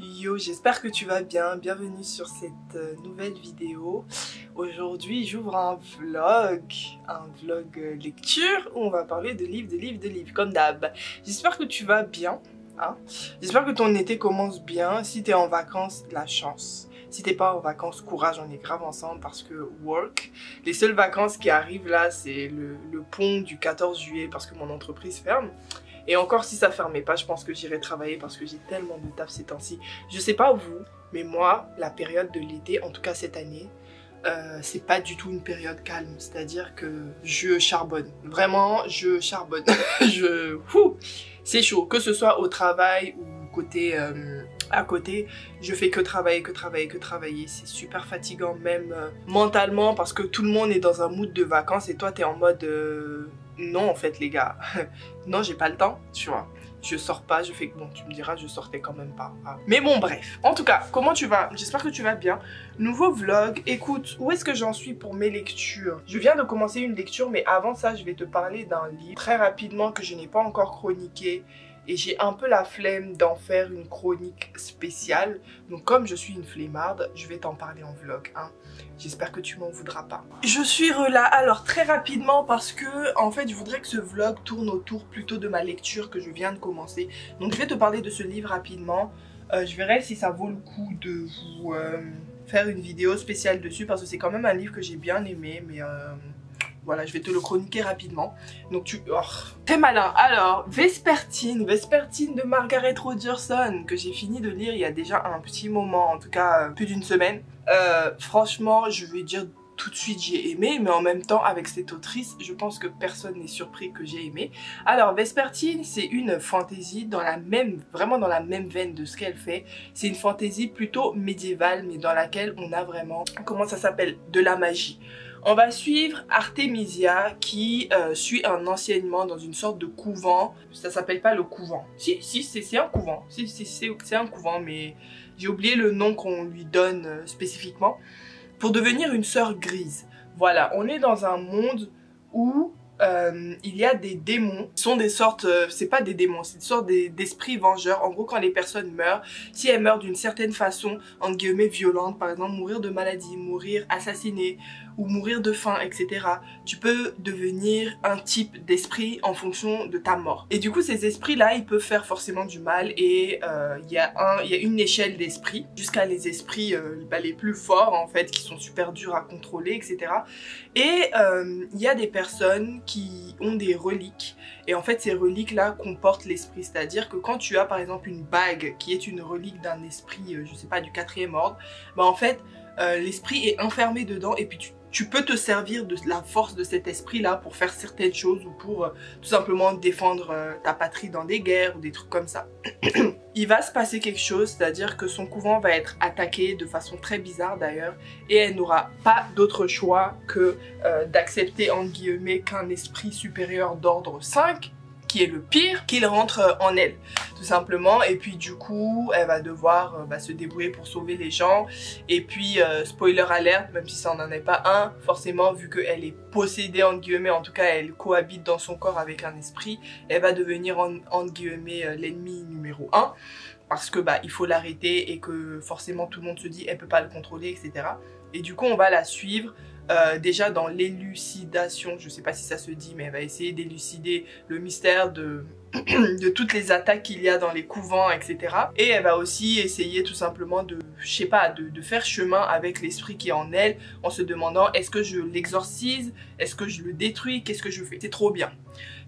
Yo, j'espère que tu vas bien, bienvenue sur cette nouvelle vidéo. Aujourd'hui j'ouvre un vlog lecture où on va parler de livres, comme d'hab. J'espère que tu vas bien, hein. J'espère que ton été commence bien. Si t'es en vacances, la chance. Si t'es pas en vacances, courage, on est grave ensemble parce que work. Les seules vacances qui arrivent là, c'est le pont du 14 juillet parce que mon entreprise ferme. Et encore si ça fermait pas, je pense que j'irai travailler parce que j'ai tellement de taf ces temps-ci. Je sais pas vous, mais moi, la période de l'été, en tout cas cette année, c'est pas du tout une période calme. C'est-à-dire que je charbonne. Vraiment, je charbonne. C'est chaud. Que ce soit au travail ou côté... à côté, je fais que travailler. C'est super fatigant même mentalement parce que tout le monde est dans un mood de vacances et toi t'es en mode non en fait les gars, non j'ai pas le temps, tu vois. Je sors pas, je fais que bon tu me diras je sortais quand même pas. Ah. Mais bon bref, en tout cas comment tu vas? J'espère que tu vas bien. Nouveau vlog, écoute, où est-ce que j'en suis pour mes lectures? Je viens de commencer une lecture mais avant ça je vais te parler d'un livre très rapidement que je n'ai pas encore chroniqué. Et j'ai un peu la flemme d'en faire une chronique spéciale. Donc comme je suis une flemmarde, je vais t'en parler en vlog. Hein. J'espère que tu m'en voudras pas. Je suis là, alors très rapidement parce que en fait je voudrais que ce vlog tourne autour plutôt de ma lecture que je viens de commencer. Donc je vais te parler de ce livre rapidement. Je verrai si ça vaut le coup de vous faire une vidéo spéciale dessus. Parce que c'est quand même un livre que j'ai bien aimé. Mais... voilà, je vais te le chroniquer rapidement. Donc tu... Oh, t'es malin. Alors, Vespertine de Margaret Rogerson, que j'ai fini de lire il y a déjà un petit moment, en tout cas plus d'une semaine. Franchement, je vais dire tout de suite j'ai aimé, mais en même temps avec cette autrice, je pense que personne n'est surpris que j'ai aimé. Alors, Vespertine, c'est une fantaisie dans la même, vraiment dans la même veine de ce qu'elle fait. C'est une fantaisie plutôt médiévale, mais dans laquelle on a vraiment, comment ça s'appelle, de la magie. On va suivre Artemisia qui suit un enseignement dans une sorte de couvent. Ça s'appelle pas le couvent. Si, c'est un couvent. C'est un couvent, mais j'ai oublié le nom qu'on lui donne spécifiquement. Pour devenir une sœur grise. Voilà, on est dans un monde où il y a des démons. Ce sont des sortes, c'est pas des démons, c'est des sortes d'esprits vengeurs. En gros, quand les personnes meurent, si elles meurent d'une certaine façon, entre guillemets violente, par exemple mourir de maladie, mourir assassiné, ou mourir de faim, etc. Tu peux devenir un type d'esprit en fonction de ta mort. Et du coup, ces esprits-là, ils peuvent faire forcément du mal. Et il y a une échelle d'esprits, jusqu'à les esprits les plus forts, en fait, qui sont super durs à contrôler, etc. Et il y a des personnes qui ont des reliques. Et en fait, ces reliques-là comportent l'esprit. C'est-à-dire que quand tu as, par exemple, une bague qui est une relique d'un esprit, je sais pas, du 4e ordre, bah en fait, l'esprit est enfermé dedans et puis tu peux te servir de la force de cet esprit-là pour faire certaines choses ou pour tout simplement défendre ta patrie dans des guerres ou des trucs comme ça. Il va se passer quelque chose, c'est-à-dire que son couvent va être attaqué de façon très bizarre d'ailleurs et elle n'aura pas d'autre choix que d'accepter entre guillemets qu'un esprit supérieur d'ordre 5, qui est le pire, qu'il rentre en elle, tout simplement. Et puis du coup, elle va devoir se débrouiller pour sauver les gens. Et puis, spoiler alert, même si ça n'en est pas un, forcément, vu qu'elle est possédée, entre guillemets, en tout cas, elle cohabite dans son corps avec un esprit, elle va devenir, entre guillemets, l'ennemi numéro 1. Parce que il faut l'arrêter et que forcément tout le monde se dit elle peut pas le contrôler, etc. Et du coup, on va la suivre. Déjà dans l'élucidation, je sais pas si ça se dit, mais elle va essayer d'élucider le mystère de toutes les attaques qu'il y a dans les couvents, etc. Et elle va aussi essayer tout simplement de, je sais pas, de faire chemin avec l'esprit qui est en elle, en se demandant est-ce que je l'exorcise, est-ce que je le détruis, qu'est-ce que je fais. C'est trop bien.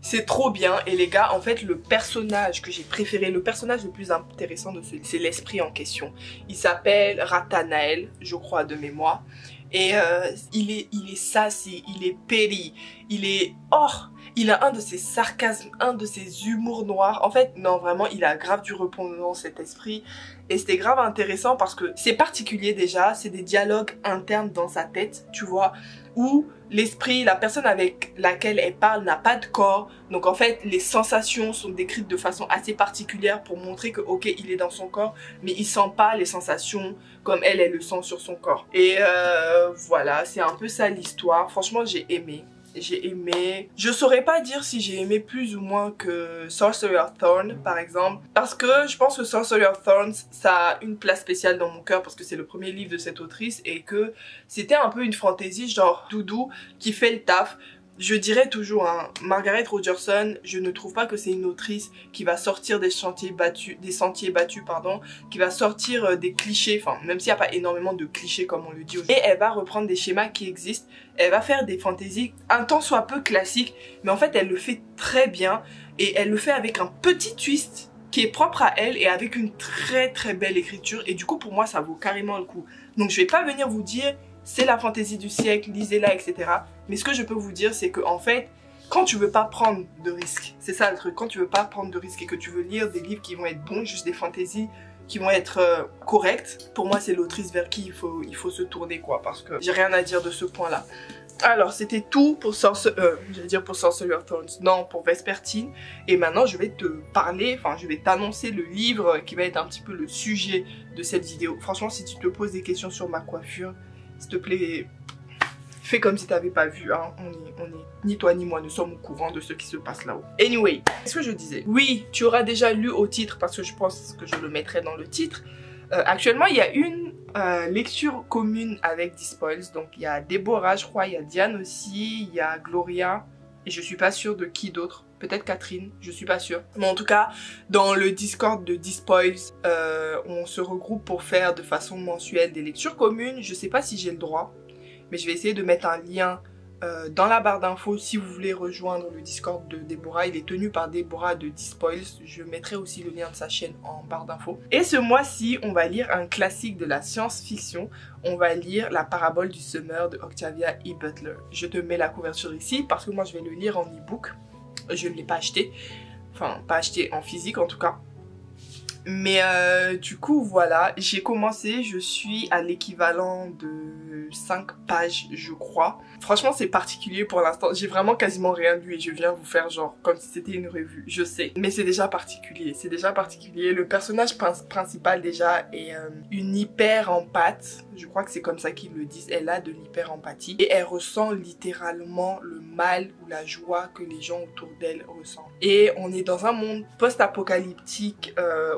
C'est trop bien. Et les gars, en fait, le personnage que j'ai préféré, le personnage le plus intéressant de c'est l'esprit en question. Il s'appelle Rathanael, je crois de mémoire. Et il est sassy, il est péri, il est... Oh, il a un de ses sarcasmes, un de ses humours noirs. En fait, non, vraiment, il a grave du répondant cet esprit. Et c'était grave intéressant parce que c'est particulier déjà, c'est des dialogues internes dans sa tête, tu vois, où l'esprit, la personne avec laquelle elle parle n'a pas de corps. Donc en fait, les sensations sont décrites de façon assez particulière pour montrer que, ok, il est dans son corps, mais il sent pas les sensations comme elle le sent sur son corps. Et voilà, c'est un peu ça l'histoire. Franchement, j'ai aimé. j'ai aimé. Je saurais pas dire si j'ai aimé plus ou moins que Sorcerer Thorn par exemple, parce que je pense que Sorcerer Thorn ça a une place spéciale dans mon cœur parce que c'est le premier livre de cette autrice et que c'était un peu une fantaisie genre doudou qui fait le taf. Je dirais toujours, hein, Margaret Rogerson, je ne trouve pas que c'est une autrice qui va sortir des sentiers battus, pardon, qui va sortir des clichés, enfin, même s'il n'y a pas énormément de clichés comme on le dit aujourd'hui. Et elle va reprendre des schémas qui existent, elle va faire des fantaisies un tant soit peu classiques, mais en fait, elle le fait très bien et elle le fait avec un petit twist qui est propre à elle et avec une très très belle écriture et du coup, pour moi, ça vaut carrément le coup. Donc, je vais pas venir vous dire c'est la fantaisie du siècle, lisez-la, etc. Mais ce que je peux vous dire, c'est que en fait, quand tu veux pas prendre de risques, c'est ça le truc, quand tu veux pas prendre de risques et que tu veux lire des livres qui vont être bons, juste des fantaisies qui vont être correctes, pour moi c'est l'autrice vers qui il faut se tourner quoi, parce que j'ai rien à dire de ce point-là. Alors c'était tout pour Sorcerer Thorn, non pour Vespertine, et maintenant je vais te parler, enfin je vais t'annoncer le livre qui va être un petit peu le sujet de cette vidéo. Franchement si tu te poses des questions sur ma coiffure, s'il te plaît, fais comme si t'avais pas vu, hein. On est, ni toi ni moi ne sommes au courant de ce qui se passe là-haut. Anyway, qu'est-ce que je disais? Oui, tu auras déjà lu au titre, parce que je pense que je le mettrai dans le titre. Actuellement, il y a une lecture commune avec Despoils. Donc, il y a Déborah, je crois, il y a Diane aussi, il y a Gloria, et je suis pas sûre de qui d'autre. Peut-être Catherine, je suis pas sûre. Mais en tout cas, dans le Discord de Despoils, on se regroupe pour faire de façon mensuelle des lectures communes. Je sais pas si j'ai le droit, mais je vais essayer de mettre un lien dans la barre d'infos si vous voulez rejoindre le Discord de Déborah. Il est tenu par Déborah de Despoils. Je mettrai aussi le lien de sa chaîne en barre d'infos. Et ce mois-ci, on va lire un classique de la science-fiction. On va lire La parabole du semeur de Octavia E. Butler. Je te mets la couverture ici parce que moi je vais le lire en e-book. Je ne l'ai pas acheté. Enfin, pas acheté en physique en tout cas. Mais du coup voilà, j'ai commencé, je suis à l'équivalent de 5 pages je crois. Franchement c'est particulier pour l'instant, j'ai vraiment quasiment rien lu et je viens vous faire genre comme si c'était une revue, je sais. Mais c'est déjà particulier, Le personnage principal déjà est une hyper empathe, je crois que c'est comme ça qu'ils le disent, elle a de l'hyper empathie. Et elle ressent littéralement le mal ou la joie que les gens autour d'elle ressentent. Et on est dans un monde post-apocalyptique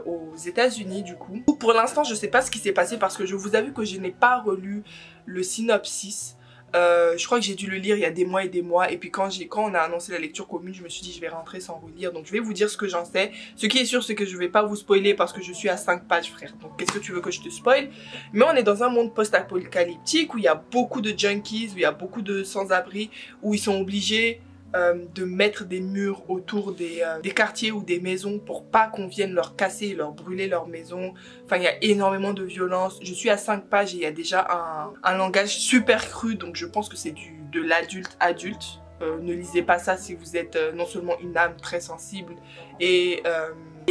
aux États-Unis du coup. Pour l'instant je sais pas ce qui s'est passé parce que je vous avoue que je n'ai pas relu le synopsis. Je crois que j'ai dû le lire il y a des mois et des mois et puis quand on a annoncé la lecture commune je me suis dit je vais rentrer sans relire, donc je vais vous dire ce que j'en sais. Ce qui est sûr c'est que je vais pas vous spoiler parce que je suis à 5 pages frère, donc qu'est-ce que tu veux que je te spoil? Mais on est dans un monde post-apocalyptique où il y a beaucoup de junkies, où il y a beaucoup de sans-abri, où ils sont obligés de mettre des murs autour des quartiers ou des maisons pour pas qu'on vienne leur casser et leur brûler leur maison. Enfin, il y a énormément de violence. Je suis à 5 pages et il y a déjà un langage super cru, donc je pense que c'est de l'adulte adulte. Ne lisez pas ça si vous êtes non seulement une âme très sensible et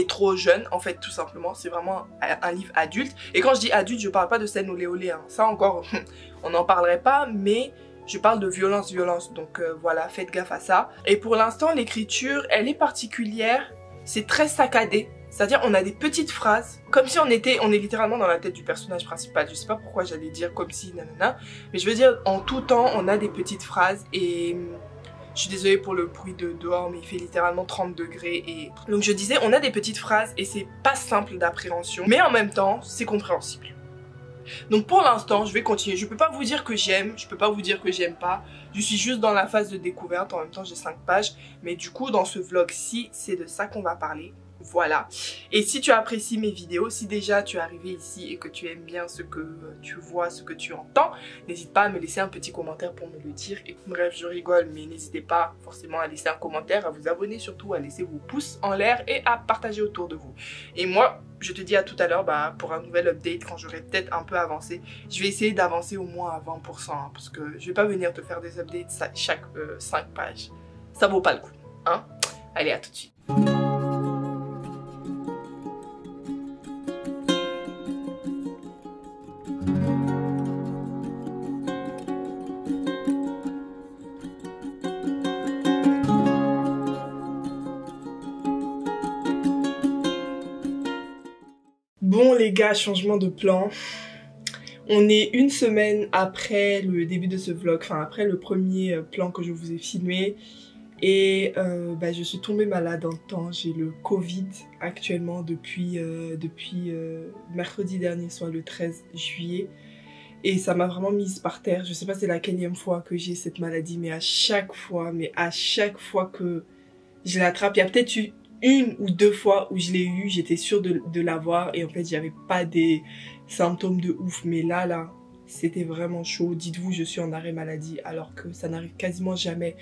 trop jeune, en fait, tout simplement. C'est vraiment un livre adulte. Et quand je dis adulte, je parle pas de scène olé olé, hein. Ça encore, on n'en parlerait pas, mais je parle de violence, donc voilà, faites gaffe à ça. Et pour l'instant, l'écriture, elle est particulière, c'est très saccadé. C'est-à-dire, on a des petites phrases, comme si on est littéralement dans la tête du personnage principal. Je sais pas pourquoi j'allais dire comme si, nanana, mais je veux dire, en tout temps, on a des petites phrases et je suis désolée pour le bruit de dehors, mais il fait littéralement 30 degrés et... Donc je disais, on a des petites phrases et c'est pas simple d'appréhension, mais en même temps, c'est compréhensible. Donc pour l'instant, je vais continuer. Je peux pas vous dire que j'aime, je peux pas vous dire que j'aime pas. Je suis juste dans la phase de découverte. En même temps, j'ai 5 pages. Mais du coup, dans ce vlog-ci, c'est de ça qu'on va parler. Voilà. Et si tu apprécies mes vidéos, si déjà tu es arrivé ici et que tu aimes bien ce que tu vois, ce que tu entends, n'hésite pas à me laisser un petit commentaire pour me le dire. Et bref, je rigole, mais n'hésitez pas forcément à laisser un commentaire, à vous abonner surtout, à laisser vos pouces en l'air et à partager autour de vous. Et moi, je te dis à tout à l'heure pour un nouvel update quand j'aurai peut-être un peu avancé. Je vais essayer d'avancer au moins à 20% hein, parce que je vais pas venir te faire des updates chaque 5 pages. Ça vaut pas le coup. Hein? Allez, à tout de suite. Bon les gars, changement de plan. On est une semaine après le début de ce vlog, enfin après le premier plan que je vous ai filmé. Et je suis tombée malade en temps, j'ai le Covid actuellement depuis mercredi dernier, soit le 13 juillet. Et ça m'a vraiment mise par terre. Je sais pas c'est la quatrième fois que j'ai cette maladie, mais à chaque fois que je l'attrape, il y a peut-être eu une ou deux fois où je l'ai eu, j'étais sûre de l'avoir et en fait j'avais pas des symptômes de ouf. Mais là, c'était vraiment chaud. Dites-vous, je suis en arrêt maladie alors que ça n'arrive quasiment jamais.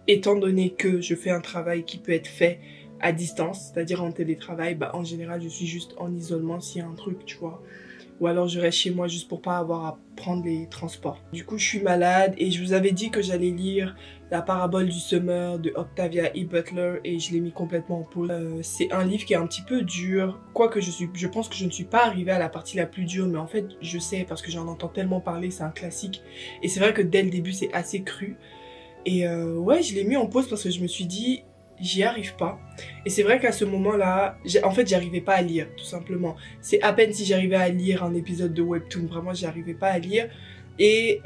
Étant donné que je fais un travail qui peut être fait à distance, c'est-à-dire en télétravail, en général je suis juste en isolement s'il y a un truc, tu vois. Ou alors je reste chez moi juste pour pas avoir à prendre les transports. Du coup je suis malade et je vous avais dit que j'allais lire La parabole du semeur de Octavia E. Butler et je l'ai mis complètement en pause. C'est un livre qui est un petit peu dur, quoique je pense que je ne suis pas arrivée à la partie la plus dure, mais en fait je sais parce que j'en entends tellement parler, c'est un classique. Et c'est vrai que dès le début c'est assez cru. Et ouais, je l'ai mis en pause parce que je me suis dit, j'y arrive pas. Et c'est vrai qu'à ce moment-là, en fait, j'arrivais pas à lire, tout simplement. C'est à peine si j'arrivais à lire un épisode de Webtoon, vraiment, j'y arrivais pas à lire. Et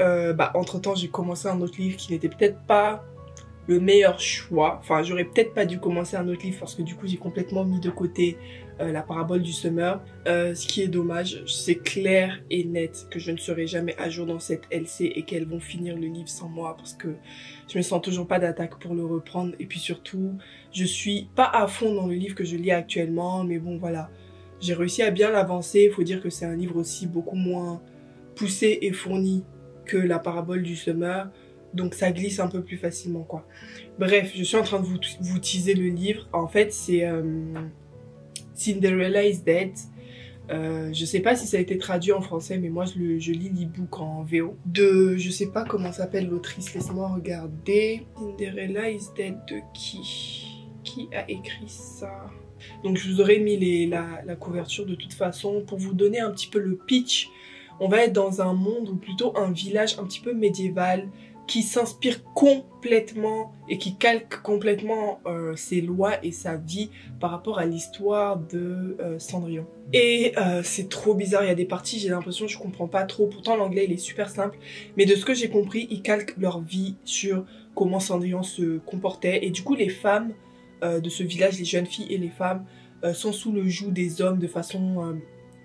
entre-temps, j'ai commencé un autre livre qui n'était peut-être pas le meilleur choix. Enfin, j'aurais peut-être pas dû commencer un autre livre parce que du coup, j'ai complètement mis de côté La parabole du semeur. Ce qui est dommage, c'est clair et net que je ne serai jamais à jour dans cette LC et qu'elles vont finir le livre sans moi parce que je me sens toujours pas d'attaque pour le reprendre. Et puis surtout, je suis pas à fond dans le livre que je lis actuellement, mais bon voilà. J'ai réussi à bien l'avancer. Il faut dire que c'est un livre aussi beaucoup moins poussé et fourni que La parabole du semeur. Donc ça glisse un peu plus facilement quoi. Bref, je suis en train de vous teaser le livre. En fait, c'est Cinderella is Dead. Je sais pas si ça a été traduit en français, mais moi je lis l'e-book en VO. Je sais pas comment s'appelle l'autrice, laissez-moi regarder. Cinderella is Dead de qui? Qui a écrit ça? Donc je vous aurais mis la couverture de toute façon pour vous donner un petit peu le pitch. On va être dans un monde ou plutôt un village un petit peu médiéval qui s'inspire complètement et qui calque complètement ses lois et sa vie par rapport à l'histoire de Cendrillon. Et c'est trop bizarre, il y a des parties, j'ai l'impression que je comprends pas trop, pourtant l'anglais il est super simple, mais de ce que j'ai compris, ils calquent leur vie sur comment Cendrillon se comportait, et du coup les femmes de ce village, les jeunes filles et les femmes, sont sous le joug des hommes de façon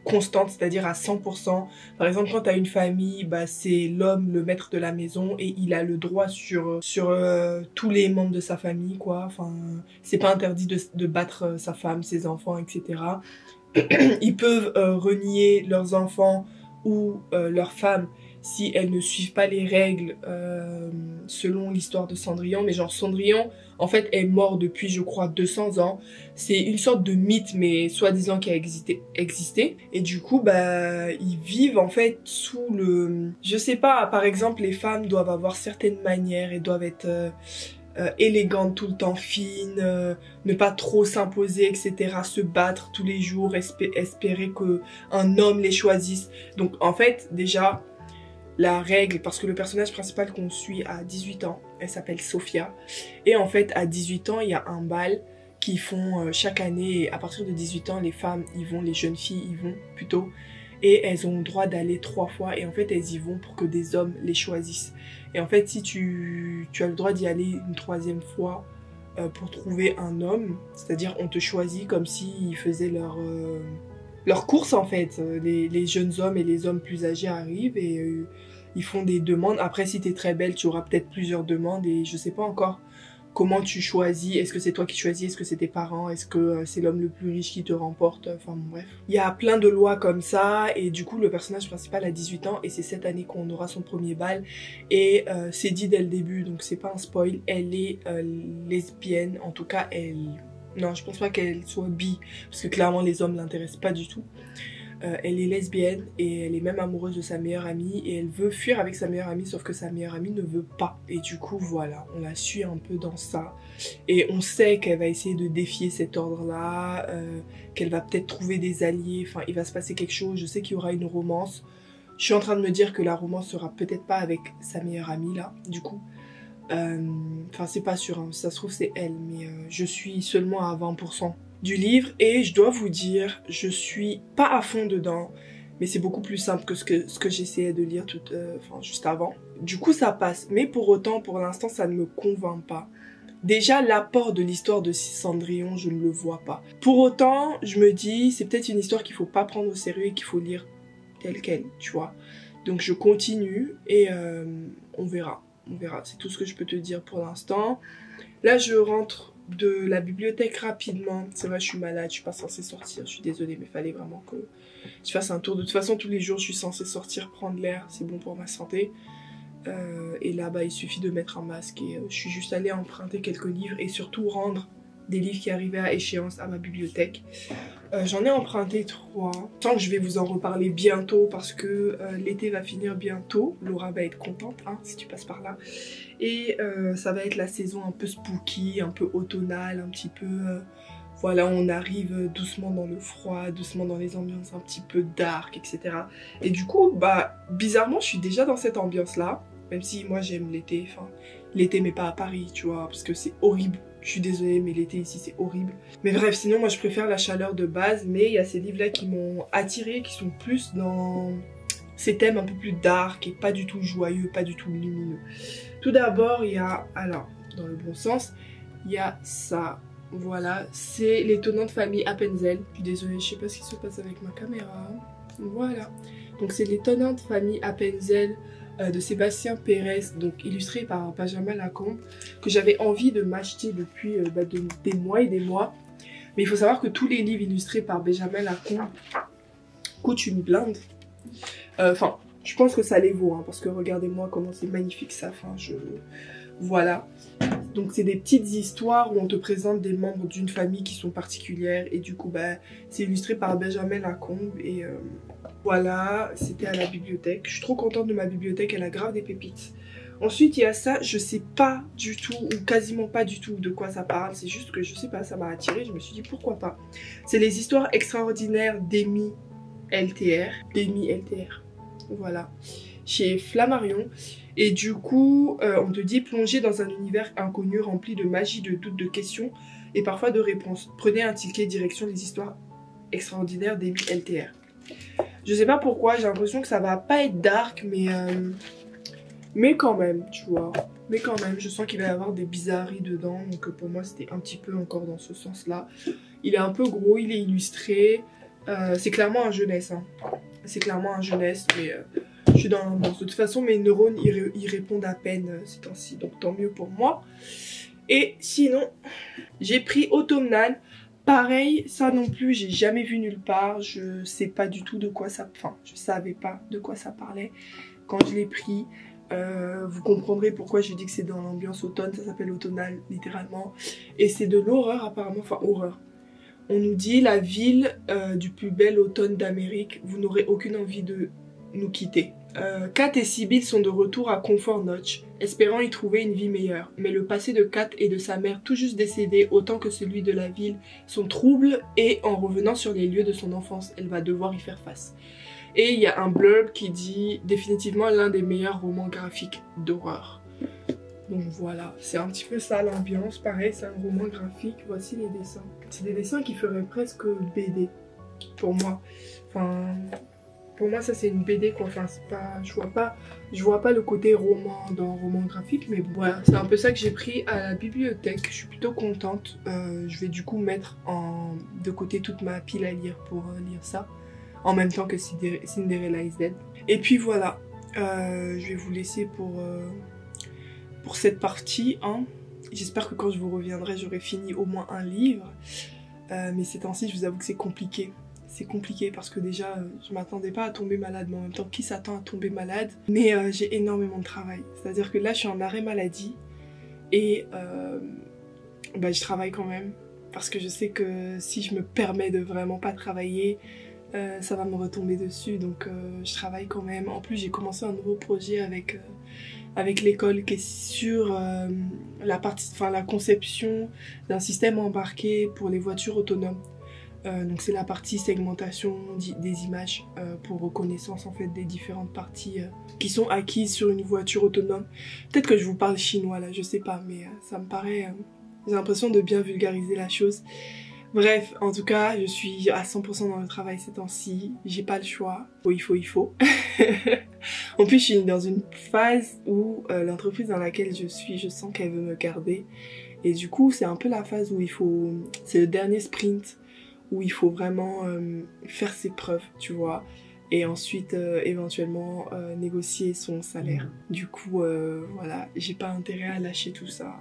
constante, c'est-à-dire à 100%. Par exemple, quand tu as une famille, c'est l'homme, le maître de la maison, et il a le droit sur tous les membres de sa famille, quoi. Enfin, c'est pas interdit de battre sa femme, ses enfants, etc. Ils peuvent renier leurs enfants ou leurs femmes si elles ne suivent pas les règles selon l'histoire de Cendrillon. Mais genre Cendrillon, en fait, est mort depuis, je crois, 200 ans. C'est une sorte de mythe, mais soi-disant qui a existé. Et du coup, ils vivent en fait sous le... Je sais pas, par exemple, les femmes doivent avoir certaines manières et doivent être... élégante tout le temps, fine, ne pas trop s'imposer, etc. Se battre tous les jours, espérer qu'un homme les choisisse. Donc en fait, déjà, la règle, parce que le personnage principal qu'on suit a 18 ans, elle s'appelle Sophia. Et en fait, à 18 ans, il y a un bal qu'ils font chaque année. Et à partir de 18 ans, les femmes y vont, les jeunes filles y vont plutôt. Et elles ont le droit d'aller 3 fois. Et en fait, elles y vont pour que des hommes les choisissent. Et en fait, si tu as le droit d'y aller une 3e fois pour trouver un homme, c'est-à-dire on te choisit comme s'ils faisaient leur course en fait. Les jeunes hommes et les hommes plus âgés arrivent et ils font des demandes. Après, si t'es très belle, tu auras peut-être plusieurs demandes et je sais pas encore comment tu choisis. Est-ce que c'est toi qui choisis? Est-ce que c'est tes parents? Est-ce que c'est l'homme le plus riche qui te remporte? Enfin bon, bref. Il y a plein de lois comme ça et du coup le personnage principal a 18 ans et c'est cette année qu'on aura son premier bal. Et c'est dit dès le début, donc c'est pas un spoil, elle est lesbienne. En tout cas, elle... Non, je pense pas qu'elle soit bi, parce que clairement les hommes l'intéressent pas du tout. Elle est lesbienne et elle est même amoureuse de sa meilleure amie et elle veut fuir avec sa meilleure amie, sauf que sa meilleure amie ne veut pas. Et du coup voilà, on la suit un peu dans ça et on sait qu'elle va essayer de défier cet ordre là, qu'elle va peut-être trouver des alliés, enfin il va se passer quelque chose. Je sais qu'il y aura une romance. Je suis en train de me dire que la romance sera peut-être pas avec sa meilleure amie là, du coup. Enfin c'est pas sûr, hein. Ça se trouve c'est elle, mais je suis seulement à 20% du livre et je dois vous dire, je suis pas à fond dedans. mais c'est beaucoup plus simple que ce que j'essayais de lire juste avant. Du coup, ça passe. Mais pour autant, pour l'instant, ça ne me convainc pas. Déjà, l'apport de l'histoire de Cendrillon, je ne le vois pas. Pour autant, je me dis, c'est peut-être une histoire qu'il faut pas prendre au sérieux et qu'il faut lire telle quelle, tu vois. Donc je continue et on verra. On verra, c'est tout ce que je peux te dire pour l'instant. Là, je rentre de la bibliothèque rapidement. C'est vrai, je suis malade, je suis pas censée sortir. Je suis désolée, mais il fallait vraiment que je fasse un tour. De toute façon, tous les jours, je suis censée sortir, prendre l'air. C'est bon pour ma santé. Et là, bah, il suffit de mettre un masque. Et je suis juste allée emprunter quelques livres et surtout rendre des livres qui arrivaient à échéance à ma bibliothèque. J'en ai emprunté 3. Je sens que je vais vous en reparler bientôt parce que l'été va finir bientôt. Laura va être contente hein, si tu passes par là. Et ça va être la saison un peu spooky, un peu automnale, un petit peu... voilà, on arrive doucement dans le froid, doucement dans les ambiances un petit peu dark, etc. Et du coup, bah, bizarrement, je suis déjà dans cette ambiance-là. Même si moi j'aime l'été, enfin, l'été mais pas à Paris, tu vois, parce que c'est horrible. Je suis désolée, mais l'été ici c'est horrible. Mais bref, sinon moi je préfère la chaleur de base, mais il y a ces livres-là qui m'ont attirée, qui sont plus dans ces thèmes un peu plus dark et pas du tout joyeux, pas du tout lumineux. Tout d'abord, il y a, alors, dans le bon sens, il y a ça. Voilà, c'est l'étonnante famille Appenzell. Je suis désolée, je sais pas ce qui se passe avec ma caméra. Voilà. Donc c'est l'étonnante famille Appenzell de Sébastien Pérez, donc illustré par Benjamin Lacombe, que j'avais envie de m'acheter depuis des mois et des mois. Mais il faut savoir que tous les livres illustrés par Benjamin Lacombe coûtent une blinde. Enfin, je pense que ça les vaut, hein, parce que regardez-moi comment c'est magnifique ça. Enfin, voilà. Donc c'est des petites histoires où on te présente des membres d'une famille qui sont particulières et du coup bah, c'est illustré par Benjamin Lacombe et voilà, c'était à la bibliothèque. Je suis trop contente de ma bibliothèque, elle a grave des pépites. Ensuite il y a ça, je sais pas du tout ou quasiment pas du tout de quoi ça parle, c'est juste que je sais pas, ça m'a attirée, je me suis dit pourquoi pas. C'est les histoires extraordinaires d'Amy LTR, voilà, chez Flammarion. Et du coup, on te dit plonger dans un univers inconnu rempli de magie, de doutes, de questions et parfois de réponses. Prenez un ticket direction les histoires extraordinaires d'Amy LTR. Je sais pas pourquoi, j'ai l'impression que ça va pas être dark, mais quand même, tu vois. Mais quand même, je sens qu'il va y avoir des bizarreries dedans, donc pour moi c'était un petit peu encore dans ce sens-là. Il est un peu gros, il est illustré, c'est clairement un jeunesse, hein. C'est clairement un jeunesse, mais... je suis dans l'ambiance. De toute façon, mes neurones, ils répondent à peine ces temps-ci. Donc, tant mieux pour moi. Et sinon, j'ai pris Automnal. Pareil, ça non plus, j'ai jamais vu nulle part. Je sais pas du tout de quoi ça... Enfin, je savais pas de quoi ça parlait quand je l'ai pris. Vous comprendrez pourquoi je dis que c'est dans l'ambiance automne. Ça s'appelle Automnal, littéralement. Et c'est de l'horreur, apparemment. Enfin, horreur. On nous dit la ville du plus bel automne d'Amérique. Vous n'aurez aucune envie de nous quitter. Kat et Sibyl sont de retour à Comfort Notch, espérant y trouver une vie meilleure. Mais le passé de Kat et de sa mère tout juste décédée, autant que celui de la ville, sont troubles et en revenant sur les lieux de son enfance, elle va devoir y faire face. Et il y a un blurb qui dit définitivement l'un des meilleurs romans graphiques d'horreur. Donc voilà, c'est un petit peu ça l'ambiance. Pareil, c'est un roman graphique. Voici les dessins. C'est des dessins qui feraient presque BD pour moi. Enfin... Pour moi, ça c'est une BD quoi. Enfin, c'est pas, je vois pas le côté roman dans roman graphique, mais bon, voilà, c'est un peu ça que j'ai pris à la bibliothèque. Je suis plutôt contente. Je vais du coup mettre de côté toute ma pile à lire pour lire ça, en même temps que Cinderella is Dead. Et puis voilà, je vais vous laisser pour cette partie. Hein. J'espère que quand je vous reviendrai, j'aurai fini au moins un livre. Mais ces temps-ci, je vous avoue que c'est compliqué. C'est compliqué parce que déjà je m'attendais pas à tomber malade, mais en même temps qui s'attend à tomber malade? Mais j'ai énormément de travail, c'est à dire que là je suis en arrêt maladie et bah, je travaille quand même parce que je sais que si je me permets de vraiment pas travailler ça va me retomber dessus, donc je travaille quand même. En plus j'ai commencé un nouveau projet avec l'école qui est sur la conception d'un système embarqué pour les voitures autonomes. Donc c'est la partie segmentation des images pour reconnaissance en fait des différentes parties qui sont acquises sur une voiture autonome. Peut-être que je vous parle chinois là, je sais pas, mais ça me paraît... j'ai l'impression de bien vulgariser la chose. Bref, en tout cas, je suis à 100% dans le travail ces temps-ci. J'ai pas le choix. Il faut. En plus, je suis dans une phase où l'entreprise dans laquelle je suis, je sens qu'elle veut me garder. Et du coup, c'est un peu la phase où il faut... C'est le dernier sprint où il faut vraiment faire ses preuves, tu vois. Et ensuite, éventuellement, négocier son salaire. Du coup, voilà, j'ai pas intérêt à lâcher tout ça.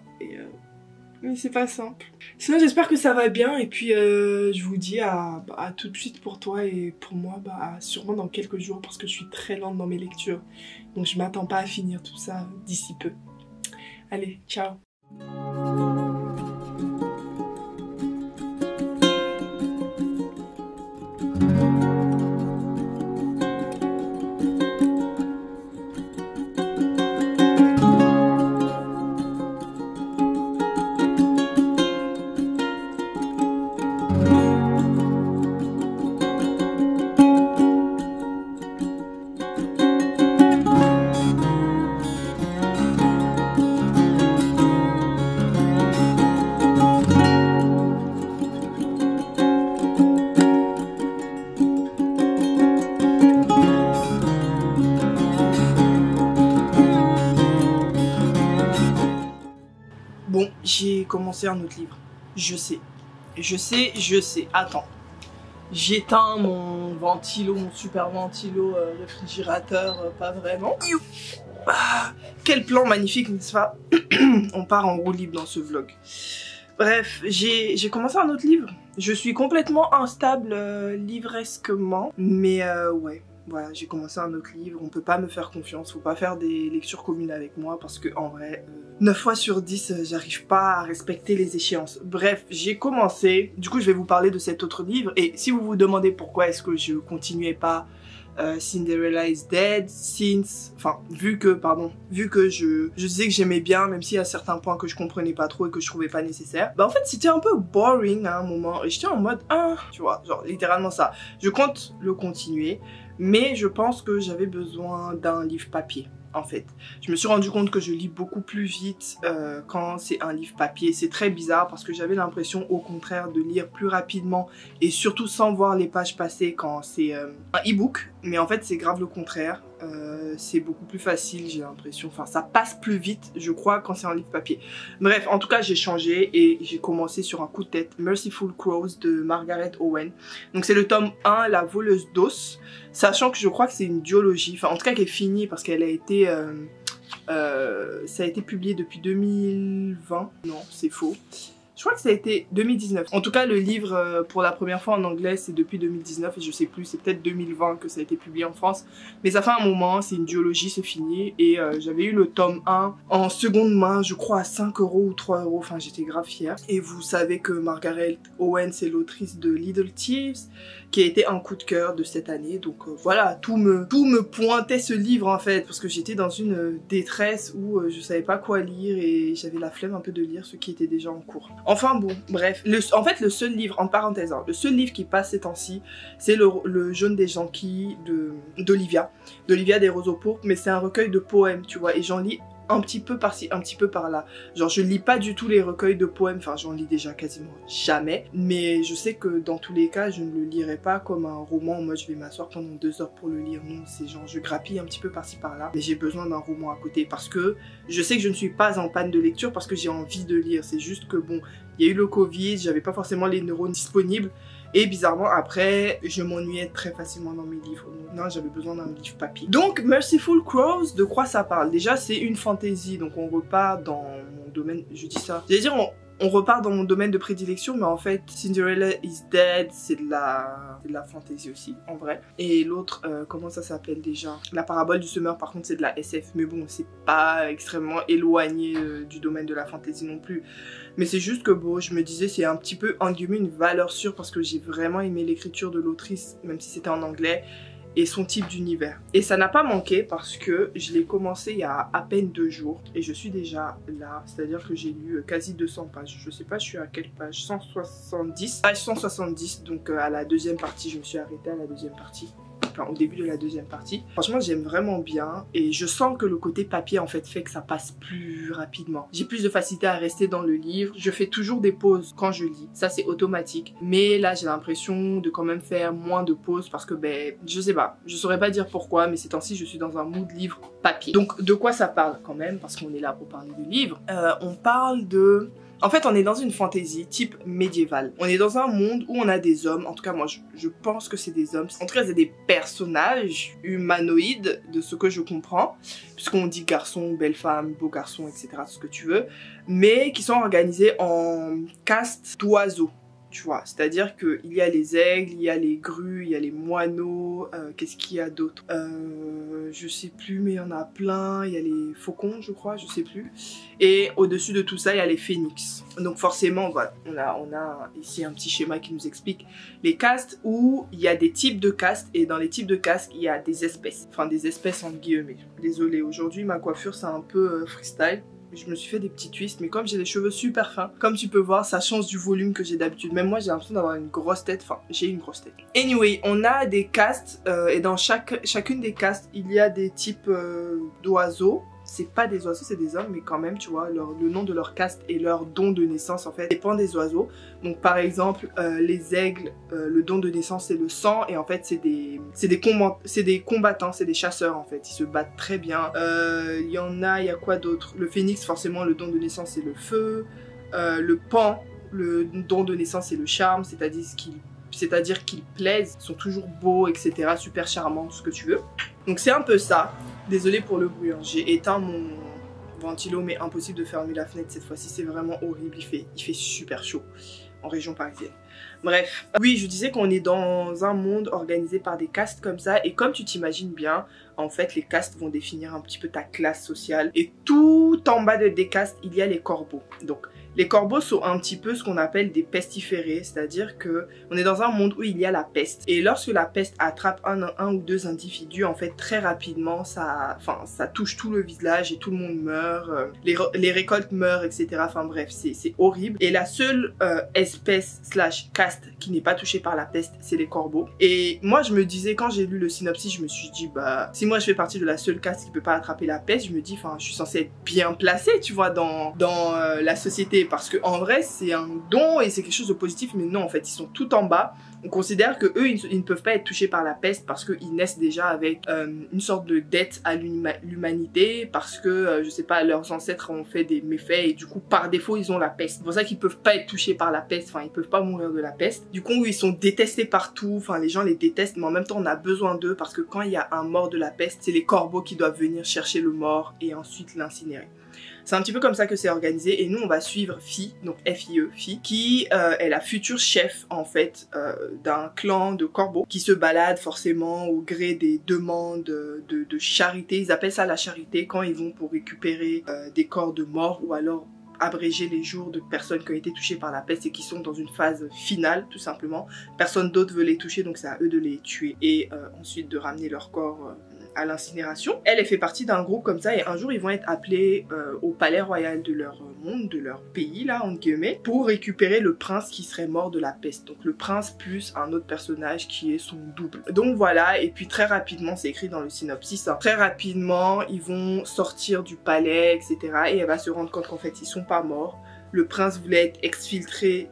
Mais c'est pas simple. Sinon, j'espère que ça va bien. Et puis, je vous dis à tout de suite pour toi et pour moi, sûrement dans quelques jours parce que je suis très lente dans mes lectures. Donc, je m'attends pas à finir tout ça d'ici peu. Allez, ciao! Bon, j'ai commencé un autre livre. Je sais. Attends. J'éteins mon ventilo, mon super ventilo réfrigérateur, pas vraiment. Quel plan magnifique, n'est-ce pas? On part en roue libre dans ce vlog. Bref, j'ai commencé un autre livre. Je suis complètement instable livresquement, mais ouais. Voilà, j'ai commencé un autre livre, on peut pas me faire confiance, faut pas faire des lectures communes avec moi parce que en vrai, 9 fois sur 10, j'arrive pas à respecter les échéances. Bref, j'ai commencé, du coup je vais vous parler de cet autre livre et si vous vous demandez pourquoi est-ce que je continuais pas Cinderella is Dead, vu que je disais que j'aimais bien, même s'il y a certains points que je comprenais pas trop et que je trouvais pas nécessaire, en fait c'était un peu boring à un moment et j'étais en mode tu vois, genre littéralement ça. Je compte le continuer, mais je pense que j'avais besoin d'un livre papier. En fait, je me suis rendu compte que je lis beaucoup plus vite quand c'est un livre papier. C'est très bizarre parce que j'avais l'impression au contraire de lire plus rapidement et surtout sans voir les pages passer quand c'est un e-book. Mais en fait c'est grave le contraire, c'est beaucoup plus facile, j'ai l'impression, enfin ça passe plus vite je crois quand c'est un livre papier. Bref, en tout cas j'ai changé et j'ai commencé sur un coup de tête Merciful Crows de Margaret Owen. Donc c'est le tome 1, La voleuse d'os, sachant que je crois que c'est une duologie, enfin en tout cas qu'elle est finie parce qu'elle a été ça a été publié depuis 2020, non c'est faux. Je crois que ça a été 2019. En tout cas, le livre pour la première fois en anglais, c'est depuis 2019 et je sais plus, c'est peut-être 2020 que ça a été publié en France. Mais ça fait un moment, c'est une duologie, c'est fini. Et j'avais eu le tome 1 en seconde main, je crois à 5 € ou 3 €. Enfin, j'étais grave fière. Et vous savez que Margaret Owen, c'est l'autrice de Little Thieves, qui a été un coup de cœur de cette année. Donc voilà, tout me pointait ce livre en fait, parce que j'étais dans une détresse où je savais pas quoi lire et j'avais la flemme un peu de lire ce qui était déjà en cours. Enfin bon, bref, en fait le seul livre, en parenthèse, le seul livre qui passe ces temps-ci, c'est le Jaune des Jonquilles d'Olivia des Roseaux Pourpres, mais c'est un recueil de poèmes, tu vois, et j'en lis un petit peu par-ci, un petit peu par-là. Genre je lis pas du tout les recueils de poèmes, enfin j'en lis déjà quasiment jamais, mais je sais que dans tous les cas je ne le lirai pas comme un roman. Moi je vais m'asseoir pendant 2 heures pour le lire, non, c'est genre je grappille un petit peu par-ci par-là, mais j'ai besoin d'un roman à côté parce que je sais que je ne suis pas en panne de lecture parce que j'ai envie de lire. C'est juste que bon, il y a eu le Covid, j'avais pas forcément les neurones disponibles. Et bizarrement après je m'ennuyais très facilement dans mes livres, donc non, j'avais besoin d'un livre papier. Donc Merciful Crows, de quoi ça parle? Déjà c'est une fantasy, donc on repart dans mon domaine, je dis ça, j'allais dire on repart dans mon domaine de prédilection, mais en fait Cinderella is Dead c'est de la fantasy aussi en vrai. Et l'autre comment ça s'appelle déjà, La parabole du semeur, par contre c'est de la SF, mais bon c'est pas extrêmement éloigné du domaine de la fantasy non plus. Mais c'est juste que bon, je me disais c'est un petit peu en guillemets une valeur sûre parce que j'ai vraiment aimé l'écriture de l'autrice, même si c'était en anglais, et son type d'univers. Et ça n'a pas manqué parce que je l'ai commencé il y a à peine 2 jours et je suis déjà là, c'est-à-dire que j'ai lu quasi 200 pages. Je sais pas, je suis à quelle page, page 170, donc à la deuxième partie, je me suis arrêtée à la deuxième partie. enfin au début de la deuxième partie. Franchement j'aime vraiment bien et je sens que le côté papier en fait que ça passe plus rapidement. J'ai plus de facilité à rester dans le livre. Je fais toujours des pauses quand je lis, ça c'est automatique. Mais là j'ai l'impression de quand même faire moins de pauses parce que ben je sais pas, je saurais pas dire pourquoi, mais ces temps-ci je suis dans un mood livre papier. Donc de quoi ça parle quand même, parce qu'on est là pour parler de livres. On parle de... En fait, on est dans une fantaisie type médiévale. On est dans un monde où on a des hommes. En tout cas, moi, je pense que c'est des hommes. En tout cas, c'est des personnages humanoïdes, de ce que je comprends. Puisqu'on dit garçon, belle femme, beau garçon, etc. Tout ce que tu veux. Mais qui sont organisés en castes d'oiseaux. Tu vois, c'est-à-dire qu'il y a les aigles, il y a les grues, il y a les moineaux, qu'est-ce qu'il y a d'autre, je sais plus, mais il y en a plein, il y a les faucons, je crois, je sais plus. Et au-dessus de tout ça, il y a les phénix. Donc forcément, voilà, on a ici un petit schéma qui nous explique les castes où il y a des types de castes, et dans les types de castes, il y a des espèces. Enfin, des espèces entre guillemets. Désolée, aujourd'hui, ma coiffure, c'est un peu freestyle. Je me suis fait des petits twists, mais comme j'ai les cheveux super fins, comme tu peux voir, ça change du volume que j'ai d'habitude. Même moi, j'ai l'impression d'avoir une grosse tête. Enfin, j'ai une grosse tête. Anyway, on a des castes, et dans chacune des castes, il y a des types d'oiseaux. C'est pas des oiseaux, c'est des hommes, mais quand même, tu vois, le nom de leur caste et leur don de naissance, en fait, dépend des oiseaux. Donc, par exemple, les aigles, le don de naissance, c'est le sang, et en fait, c'est des combattants, c'est des chasseurs, en fait. Ils se battent très bien. Il y a quoi d'autre? Le phénix, forcément, le don de naissance, c'est le feu. Le pan, le don de naissance, c'est le charme, c'est-à-dire qu'ils plaisent, ils sont toujours beaux, etc. Super charmants, tout ce que tu veux. Donc c'est un peu ça. Désolée pour le bruit, hein. J'ai éteint mon ventilo, mais impossible de fermer la fenêtre cette fois-ci. C'est vraiment horrible, il fait super chaud en région parisienne. Bref, oui, je disais qu'on est dans un monde organisé par des castes comme ça. Et comme tu t'imagines bien, en fait, les castes vont définir un petit peu ta classe sociale. Et tout en bas des castes, il y a les corbeaux. Donc, les corbeaux sont un petit peu ce qu'on appelle des pestiférés, c'est-à-dire que on est dans un monde où il y a la peste. Et lorsque la peste attrape un ou deux individus, en fait, très rapidement, ça touche tout le village et tout le monde meurt, les récoltes meurent, etc. Enfin bref, c'est horrible. Et la seule espèce / caste qui n'est pas touchée par la peste, c'est les corbeaux. Et moi, je me disais, quand j'ai lu le synopsis, je me suis dit, bah, si moi je fais partie de la seule caste qui peut pas attraper la peste, je me dis, enfin, je suis censée être bien placée, tu vois, dans la société. Parce que en vrai c'est un don et c'est quelque chose de positif, mais non, en fait ils sont tout en bas. On considère que eux ils ne peuvent pas être touchés par la peste parce qu'ils naissent déjà avec une sorte de dette à l'humanité, parce que je sais pas, leurs ancêtres ont fait des méfaits et du coup par défaut ils ont la peste. C'est pour ça qu'ils peuvent pas être touchés par la peste, enfin ils peuvent pas mourir de la peste. Du coup ils sont détestés partout, enfin les gens les détestent, mais en même temps on a besoin d'eux parce que quand il y a un mort de la peste, c'est les corbeaux qui doivent venir chercher le mort et ensuite l'incinérer. C'est un petit peu comme ça que c'est organisé, et nous on va suivre Fie, donc F-I-E, Fie, qui est la future chef en fait d'un clan de corbeaux qui se balade forcément au gré des demandes de charité. Ils appellent ça la charité quand ils vont pour récupérer des corps de morts ou alors abréger les jours de personnes qui ont été touchées par la peste et qui sont dans une phase finale tout simplement. Personne d'autre veut les toucher, donc c'est à eux de les tuer et ensuite de ramener leur corps à l'incinération. Elle fait partie d'un groupe comme ça, et un jour ils vont être appelés au palais royal de leur monde, de leur pays là entre guillemets, pour récupérer le prince qui serait mort de la peste. Donc le prince plus un autre personnage qui est son double. Donc voilà, et puis très rapidement, c'est écrit dans le synopsis, hein, très rapidement ils vont sortir du palais, etc. Et elle va se rendre compte qu'en fait ils sont pas morts. Le prince voulait être exfiltré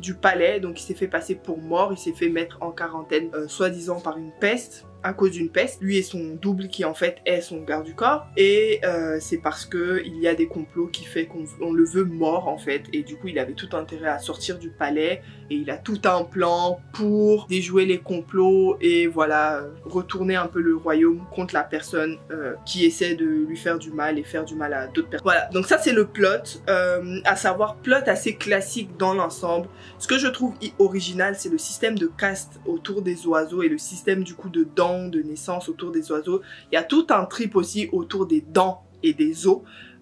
du palais, donc il s'est fait passer pour mort, il s'est fait mettre en quarantaine soi-disant par une peste, à cause d'une peste. Lui et son double qui en fait est son garde du corps, et c'est parce que il y a des complots qui fait qu'on le veut mort en fait, et du coup il avait tout intérêt à sortir du palais et il a tout un plan pour déjouer les complots et voilà, retourner un peu le royaume contre la personne qui essaie de lui faire du mal et faire du mal à d'autres personnes. Voilà, donc ça c'est le plot, à savoir plot assez classique dans l'ensemble. Ce que je trouve original, c'est le système de caste autour des oiseaux et le système du coup de dents de naissance autour des oiseaux. Il y a tout un trip aussi autour des dents et des os,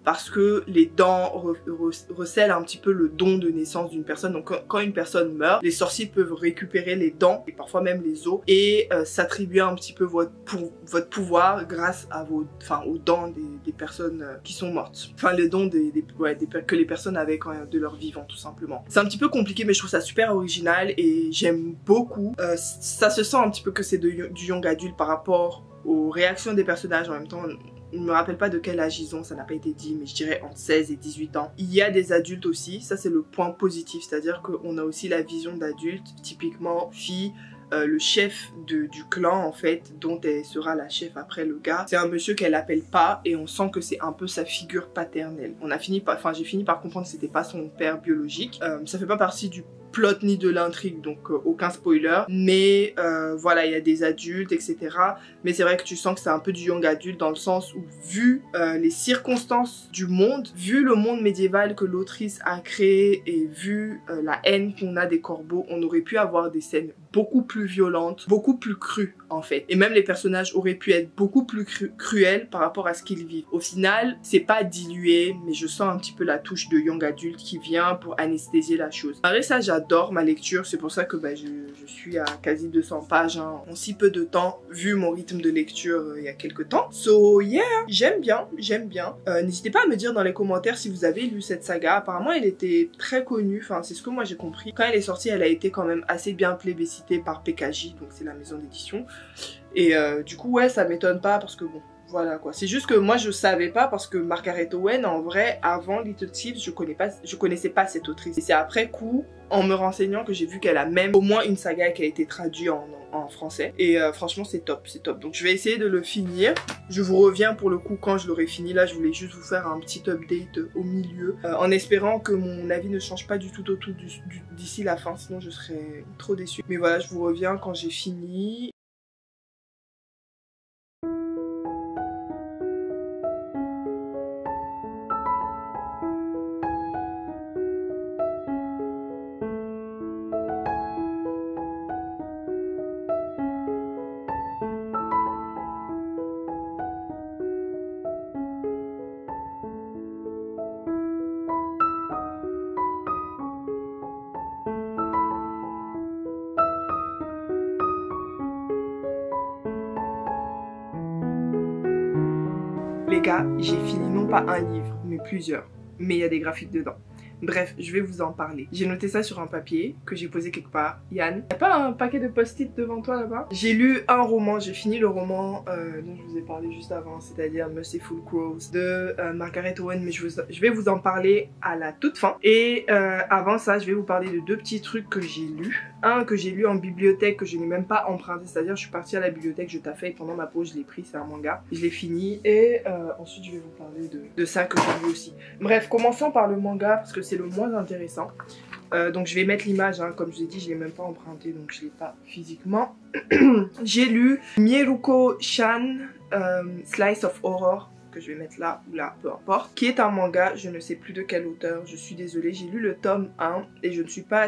parce que les dents recèlent un petit peu le don de naissance d'une personne. Donc quand une personne meurt, les sorciers peuvent récupérer les dents et parfois même les os et s'attribuer un petit peu votre pouvoir grâce à aux dents des personnes qui sont mortes. Enfin les dons que les personnes avaient de leur vivant tout simplement. C'est un petit peu compliqué mais je trouve ça super original et j'aime beaucoup. Ça se sent un petit peu que c'est du young adulte par rapport aux réactions des personnages. En même temps, je ne me rappelle pas de quel âge ils ont, ça n'a pas été dit, mais je dirais entre 16 et 18 ans. Il y a des adultes aussi, ça c'est le point positif, c'est-à-dire qu'on a aussi la vision d'adulte, typiquement fille, le chef du clan en fait, dont elle sera la chef après le gars. C'est un monsieur qu'elle appelle pas et on sent que c'est un peu sa figure paternelle. J'ai fini par comprendre que c'était pas son père biologique. Ça fait pas partie du plot ni de l'intrigue, donc aucun spoiler, mais voilà, il y a des adultes etc, mais c'est vrai que tu sens que c'est un peu du young adulte dans le sens où vu les circonstances du monde, vu le monde médiéval que l'autrice a créé et vu la haine qu'on a des corbeaux, on aurait pu avoir des scènes beaucoup plus violentes, beaucoup plus crues en fait, et même les personnages auraient pu être beaucoup plus cruels par rapport à ce qu'ils vivent. Au final, c'est pas dilué, mais je sens un petit peu la touche de young adulte qui vient pour anesthésier la chose. Malgré ça, j'adore ma lecture, c'est pour ça que je suis à quasi 200 pages hein, en si peu de temps, vu mon rythme de lecture il y a quelques temps. So yeah, j'aime bien. N'hésitez pas à me dire dans les commentaires si vous avez lu cette saga. Apparemment, elle était très connue, enfin c'est ce que moi j'ai compris. Quand elle est sortie, elle a été quand même assez bien plébiscitée par PKJ, donc c'est la maison d'édition. Et du coup, ouais, ça m'étonne pas parce que bon, voilà quoi. C'est juste que moi je savais pas parce que Margaret Owen en vrai avant Little Thieves je connaissais pas cette autrice. Et c'est après coup en me renseignant que j'ai vu qu'elle a même au moins une saga qui a été traduite en français. Et franchement c'est top, c'est top. Donc je vais essayer de le finir. Je vous reviens pour le coup quand je l'aurai fini. Là je voulais juste vous faire un petit update au milieu. En espérant que mon avis ne change pas du tout d'ici la fin. Sinon je serais trop déçue. Mais voilà, je vous reviens quand j'ai fini. Les gars, j'ai fini non pas un livre, mais plusieurs. Mais il y a des graphiques dedans. Bref, je vais vous en parler. J'ai noté ça sur un papier que j'ai posé quelque part. Yann, y'a pas un paquet de post-it devant toi là-bas? J'ai lu un roman, j'ai fini le roman dont je vous ai parlé juste avant, c'est-à-dire Merciful Crows de Margaret Owen, mais je vais vous en parler à la toute fin. Et avant ça, je vais vous parler de deux petits trucs que j'ai lus. Un que j'ai lu en bibliothèque que je n'ai même pas emprunté, c'est-à-dire je suis partie à la bibliothèque, je taffais et pendant ma pause je l'ai pris, c'est un manga. Je l'ai fini et ensuite je vais vous parler de ça que j'ai lu aussi. Bref, commençons par le manga parce que c'est le moins intéressant. Donc je vais mettre l'image, hein, comme je vous ai dit, je l'ai même pas emprunté donc je l'ai pas physiquement. J'ai lu Mieruko-chan Slice of Horror, que je vais mettre là ou là, peu importe, qui est un manga, je ne sais plus de quel auteur, je suis désolée, j'ai lu le tome 1 et je ne suis pas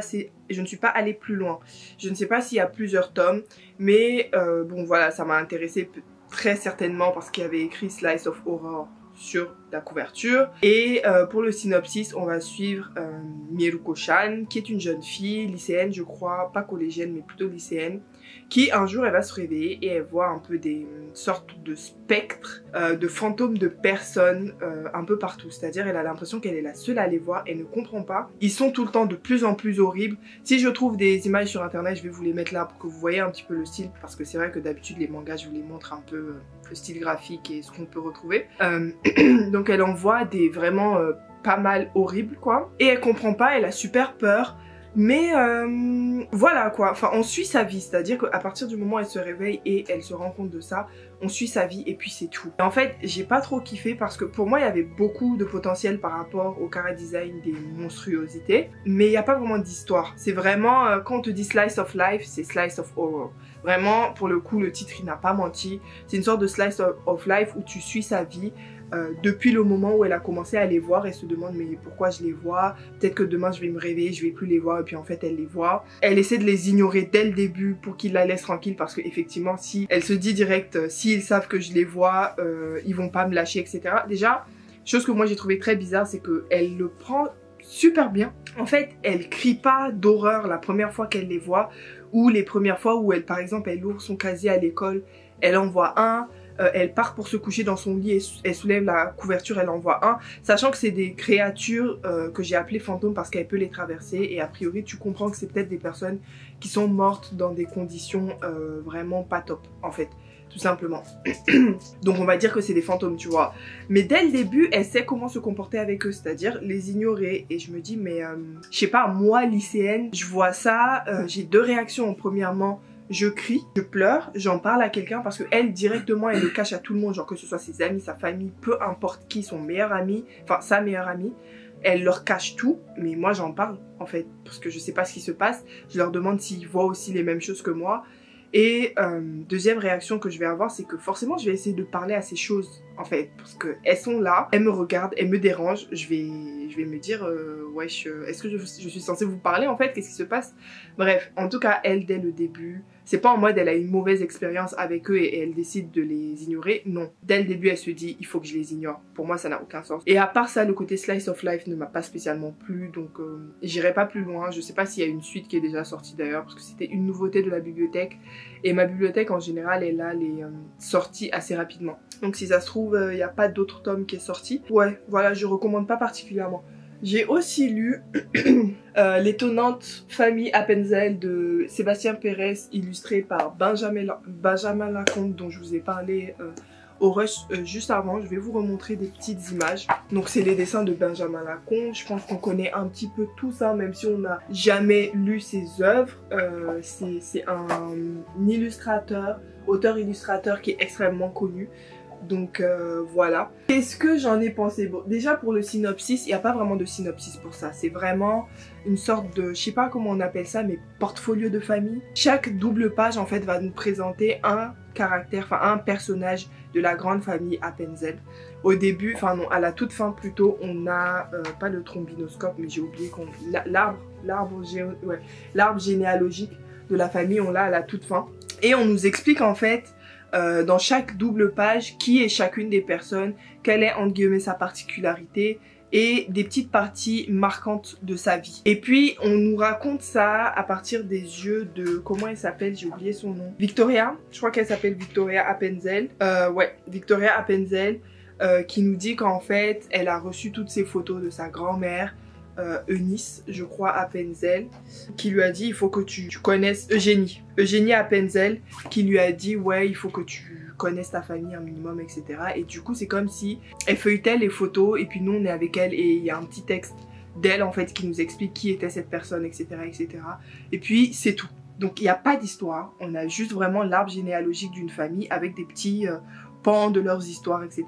allée plus loin. Je ne sais pas s'il y a plusieurs tomes, mais bon voilà, ça m'a intéressée très certainement parce qu'il y avait écrit Slice of Horror sur la couverture. Et pour le synopsis, on va suivre Mieruko-chan, qui est une jeune fille, lycéenne je crois, pas collégienne mais plutôt lycéenne, qui un jour elle va se réveiller et elle voit un peu des sortes de spectres, de fantômes de personnes un peu partout. C'est-à-dire elle a l'impression qu'elle est la seule à les voir, elle ne comprend pas. Ils sont tout le temps de plus en plus horribles. Si je trouve des images sur internet, je vais vous les mettre là pour que vous voyez un petit peu le style, parce que c'est vrai que d'habitude les mangas je vous les montre un peu le style graphique et ce qu'on peut retrouver. Donc elle en voit des vraiment pas mal horribles quoi. Et elle comprend pas, elle a super peur. Mais voilà quoi, enfin on suit sa vie, c'est-à-dire qu'à partir du moment où elle se réveille et elle se rend compte de ça, on suit sa vie et puis c'est tout. Et en fait j'ai pas trop kiffé parce que pour moi il y avait beaucoup de potentiel par rapport au chara design des monstruosités, mais il n'y a pas vraiment d'histoire. C'est vraiment, quand on te dit slice of life, c'est slice of horror. Vraiment pour le coup le titre il n'a pas menti, c'est une sorte de slice of life où tu suis sa vie. Depuis le moment où elle a commencé à les voir, elle se demande mais pourquoi je les vois, peut-être que demain je vais me réveiller, je vais plus les voir et puis en fait elle les voit. Elle essaie de les ignorer dès le début pour qu'ils la laissent tranquille parce que effectivement si elle se dit direct, s'ils savent que je les vois, ils vont pas me lâcher etc. Déjà Chose que moi j'ai trouvé très bizarre, c'est qu'elle le prend super bien. En fait, elle crie pas d'horreur la première fois qu'elle les voit, ou les premières fois où elle, par exemple, elle ouvre son casier à l'école, elle en voit un, elle part pour se coucher dans son lit et elle soulève la couverture, elle en voit un, sachant que c'est des créatures que j'ai appelées fantômes parce qu'elle peut les traverser, et a priori tu comprends que c'est peut-être des personnes qui sont mortes dans des conditions vraiment pas top en fait, tout simplement. Donc on va dire que c'est des fantômes, tu vois. Mais dès le début, elle sait comment se comporter avec eux, c'est-à-dire les ignorer. Et je me dis, mais je sais pas, moi lycéenne, je vois ça, j'ai deux réactions. Premièrement, je crie, je pleure, j'en parle à quelqu'un parce que elle directement elle le cache à tout le monde, genre que ce soit ses amis, sa famille, peu importe qui, son meilleur ami, enfin sa meilleure amie, elle leur cache tout, mais moi j'en parle en fait parce que je sais pas ce qui se passe, je leur demande s'ils voient aussi les mêmes choses que moi. Et deuxième réaction que je vais avoir, c'est que forcément je vais essayer de parler à ces choses en fait, parce que elles sont là, elles me regardent, elles me dérangent, je vais me dire wesh, est-ce que je suis censée vous parler en fait, qu'est-ce qui se passe? Bref, en tout cas elle dès le début, c'est pas en mode elle a une mauvaise expérience avec eux et elle décide de les ignorer, non. Dès le début elle se dit il faut que je les ignore, pour moi ça n'a aucun sens. Et à part ça, le côté slice of life ne m'a pas spécialement plu, donc j'irai pas plus loin. Je sais pas s'il y a une suite qui est déjà sortie d'ailleurs, parce que c'était une nouveauté de la bibliothèque, et ma bibliothèque en général elle a les sorties assez rapidement. Donc si ça se trouve il n'y a pas d'autre tome qui est sorti. Ouais, voilà, je recommande pas particulièrement. J'ai aussi lu L'étonnante famille Appenzell de Sébastien Pérez, illustré par Benjamin Lacombe, dont je vous ai parlé au rush juste avant. Je vais vous remontrer des petites images. Donc c'est les dessins de Benjamin Lacombe. Je pense qu'on connaît un petit peu tout ça, même si on n'a jamais lu ses œuvres. C'est un illustrateur, auteur-illustrateur qui est extrêmement connu. Donc voilà. Qu'est-ce que j'en ai pensé? Bon, déjà pour le synopsis, il n'y a pas vraiment de synopsis pour ça. C'est vraiment une sorte de, je sais pas comment on appelle ça, mais portfolio de famille. Chaque double page en fait va nous présenter un caractère, enfin un personnage de la grande famille Appenzell. Au début, enfin non, à la toute fin plutôt, on a pas le trombinoscope, mais j'ai oublié qu'on l'arbre généalogique de la famille, on l'a à la toute fin. Et on nous explique en fait dans chaque double page qui est chacune des personnes, quelle est entre guillemets sa particularité et des petites parties marquantes de sa vie. Et puis on nous raconte ça à partir des yeux de, comment elle s'appelle, j'ai oublié son nom, Victoria, je crois qu'elle s'appelle Victoria Appenzell, ouais, Victoria Appenzell, qui nous dit qu'en fait elle a reçu toutes ces photos de sa grand-mère, Eunice, je crois, Appenzell, qui lui a dit il faut que tu connaisses Eugénie Appenzell, qui lui a dit ouais il faut que tu connaisses ta famille un minimum, etc. Et du coup c'est comme si elle feuilletait les photos et puis nous on est avec elle et il y a un petit texte d'elle en fait qui nous explique qui était cette personne, etc., etc. Et puis c'est tout. Donc il n'y a pas d'histoire, on a juste vraiment l'arbre généalogique d'une famille avec des petits pans de leurs histoires, etc.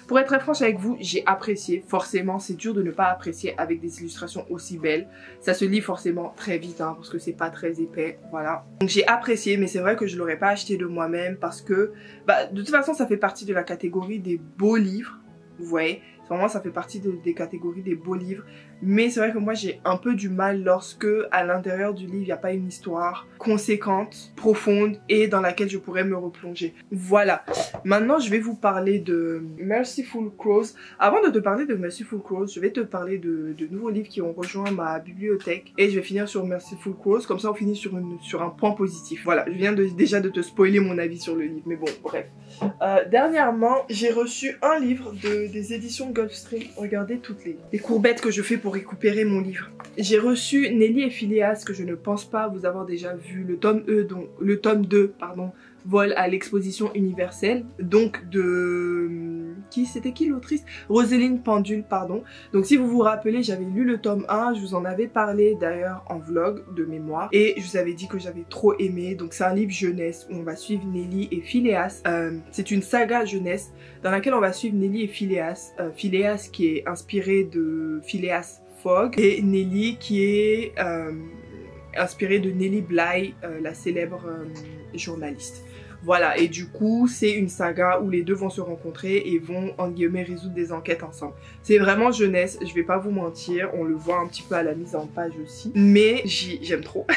Pour être très franche avec vous, j'ai apprécié. Forcément, c'est dur de ne pas apprécier avec des illustrations aussi belles. Ça se lit forcément très vite, hein, parce que c'est pas très épais, voilà. Donc j'ai apprécié, mais c'est vrai que je l'aurais pas acheté de moi-même parce que, bah, de toute façon, ça fait partie de la catégorie des beaux livres, vous voyez. Vraiment, ça fait partie des catégories des beaux livres. Mais c'est vrai que moi, j'ai un peu du mal lorsque, à l'intérieur du livre, il n'y a pas une histoire conséquente, profonde et dans laquelle je pourrais me replonger. Voilà. Maintenant, je vais vous parler de Merciful Crows. Avant de te parler de Merciful Crows, je vais te parler de nouveaux livres qui ont rejoint ma bibliothèque. Et je vais finir sur Merciful Crows. Comme ça, on finit sur un point positif. Voilà. Je viens déjà de te spoiler mon avis sur le livre. Mais bon, bref. Dernièrement, j'ai reçu un livre des éditions Gulfstream. Regardez toutes les courbettes que je fais pour récupérer mon livre. J'ai reçu Nelly et Phileas, que je ne pense pas vous avoir déjà vu, le tome 2, pardon, vole à l'exposition universelle, donc de... C'était qui l'autrice? Roselyne Pendule, pardon. Donc si vous vous rappelez, j'avais lu le tome 1, je vous en avais parlé d'ailleurs en vlog de mémoire, et je vous avais dit que j'avais trop aimé. Donc c'est un livre jeunesse où on va suivre Nelly et Phileas. C'est une saga jeunesse dans laquelle on va suivre Nelly et Phileas. Phileas qui est inspiré de Phileas Fogg et Nelly qui est inspirée de Nellie Bly, la célèbre journaliste. Voilà, et du coup, c'est une saga où les deux vont se rencontrer et vont, en guillemets, résoudre des enquêtes ensemble. C'est vraiment jeunesse, je vais pas vous mentir, on le voit un petit peu à la mise en page aussi. Mais j'aime trop.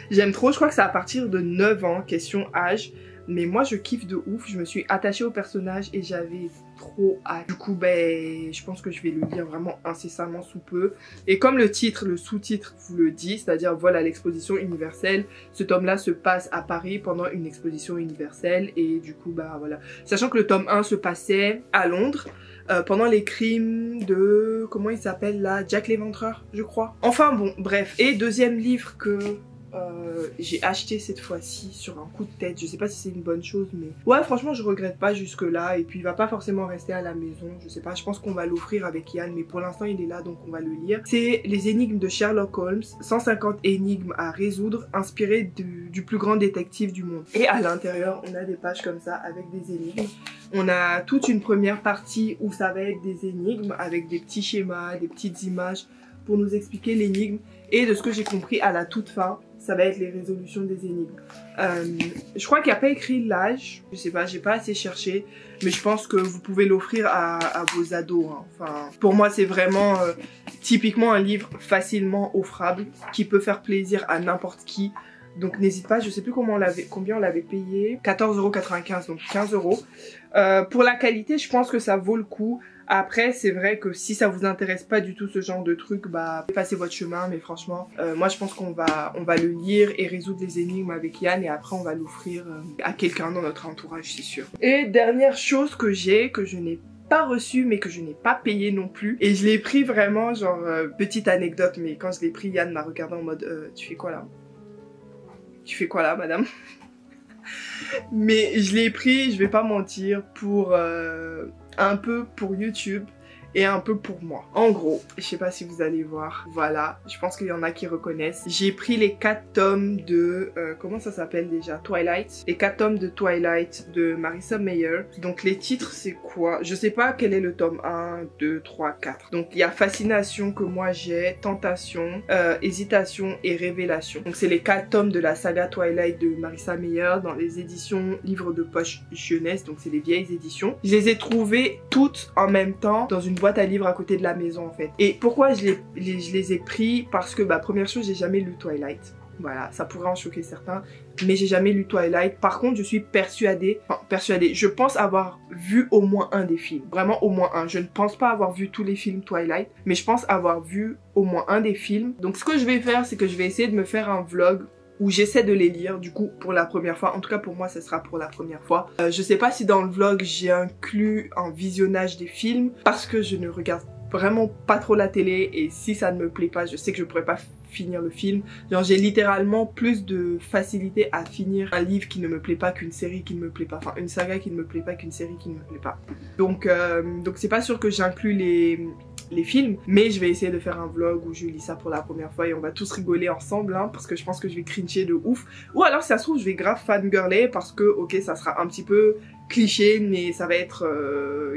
J'aime trop, je crois que c'est à partir de 9 ans, question âge. Mais moi, je kiffe de ouf, je me suis attachée au personnage et j'avais trop hâte. Du coup ben je pense que je vais le lire vraiment incessamment sous peu. Et comme le titre, le sous-titre vous le dit, c'est-à-dire vol à l'exposition universelle, ce tome là se passe à Paris pendant une exposition universelle et du coup bah voilà. Sachant que le tome 1 se passait à Londres pendant les crimes de... comment il s'appelle là, Jack l'Éventreur je crois. Enfin bon bref. Et deuxième livre que j'ai acheté cette fois-ci sur un coup de tête, je sais pas si c'est une bonne chose mais ouais franchement je regrette pas jusque là. Et puis il va pas forcément rester à la maison, je sais pas, je pense qu'on va l'offrir avec Yann mais pour l'instant il est là donc on va le lire. C'est les énigmes de Sherlock Holmes, 150 énigmes à résoudre inspirées du plus grand détective du monde. Et à l'intérieur on a des pages comme ça avec des énigmes. On a toute une première partie où ça va être des énigmes avec des petits schémas, des petites images pour nous expliquer l'énigme. Et de ce que j'ai compris à la toute fin, ça va être les résolutions des énigmes. Je crois qu'il n'y a pas écrit l'âge, je sais pas, j'ai pas assez cherché, mais je pense que vous pouvez l'offrir à vos ados. Hein. Enfin, pour moi c'est vraiment typiquement un livre facilement offrable, qui peut faire plaisir à n'importe qui. Donc n'hésite pas, je sais plus combien on l'avait payé, 14,95 €, donc 15 €. Pour la qualité, je pense que ça vaut le coup. Après, c'est vrai que si ça vous intéresse pas du tout ce genre de truc, bah passez votre chemin. Mais franchement, moi je pense qu'on va le lire et résoudre les énigmes avec Yann et après on va l'offrir à quelqu'un dans notre entourage, c'est sûr. Et dernière chose que j'ai, que je n'ai pas reçu mais que je n'ai pas payé non plus et je l'ai pris vraiment genre petite anecdote, mais quand je l'ai pris Yann m'a regardé en mode tu fais quoi là? Tu fais quoi là madame? Mais je l'ai pris, je vais pas mentir, pour un peu pour YouTube et un peu pour moi. En gros, je sais pas si vous allez voir, voilà, je pense qu'il y en a qui reconnaissent. J'ai pris les 4 tomes de, comment ça s'appelle déjà? Twilight. Les 4 tomes de Twilight de Marissa Meyer. Donc les titres c'est quoi? Je sais pas quel est le tome 1, 2, 3, 4. Donc il y a Fascination que moi j'ai, Tentation, Hésitation et Révélation. Donc c'est les 4 tomes de la saga Twilight de Marissa Meyer dans les éditions Livres de poche jeunesse, donc c'est des vieilles éditions. Je les ai trouvées toutes en même temps dans une boîte à livres à côté de la maison en fait. Et pourquoi je les ai pris? Parce que bah première chose, j'ai jamais lu Twilight. Voilà, ça pourrait en choquer certains, mais j'ai jamais lu Twilight. Par contre, je suis persuadée, je pense avoir vu au moins un des films. Vraiment au moins un. Je ne pense pas avoir vu tous les films Twilight, mais je pense avoir vu au moins un des films. Donc ce que je vais faire, c'est que je vais essayer de me faire un vlog où j'essaie de les lire du coup pour la première fois. En tout cas pour moi ça sera pour la première fois. Je sais pas si dans le vlog j'ai inclus un visionnage des films parce que je ne regarde vraiment pas trop la télé et si ça ne me plaît pas je sais que je pourrais pas finir le film. Genre j'ai littéralement plus de facilité à finir un livre qui ne me plaît pas qu'une série qui ne me plaît pas. Enfin une saga qui ne me plaît pas qu'une série qui ne me plaît pas. Donc c'est pas sûr que j'inclus les films, mais je vais essayer de faire un vlog où je lis ça pour la première fois et on va tous rigoler ensemble hein, parce que je pense que je vais crincher de ouf. Ou alors si ça se trouve je vais grave fangirler parce que ok ça sera un petit peu cliché mais ça va être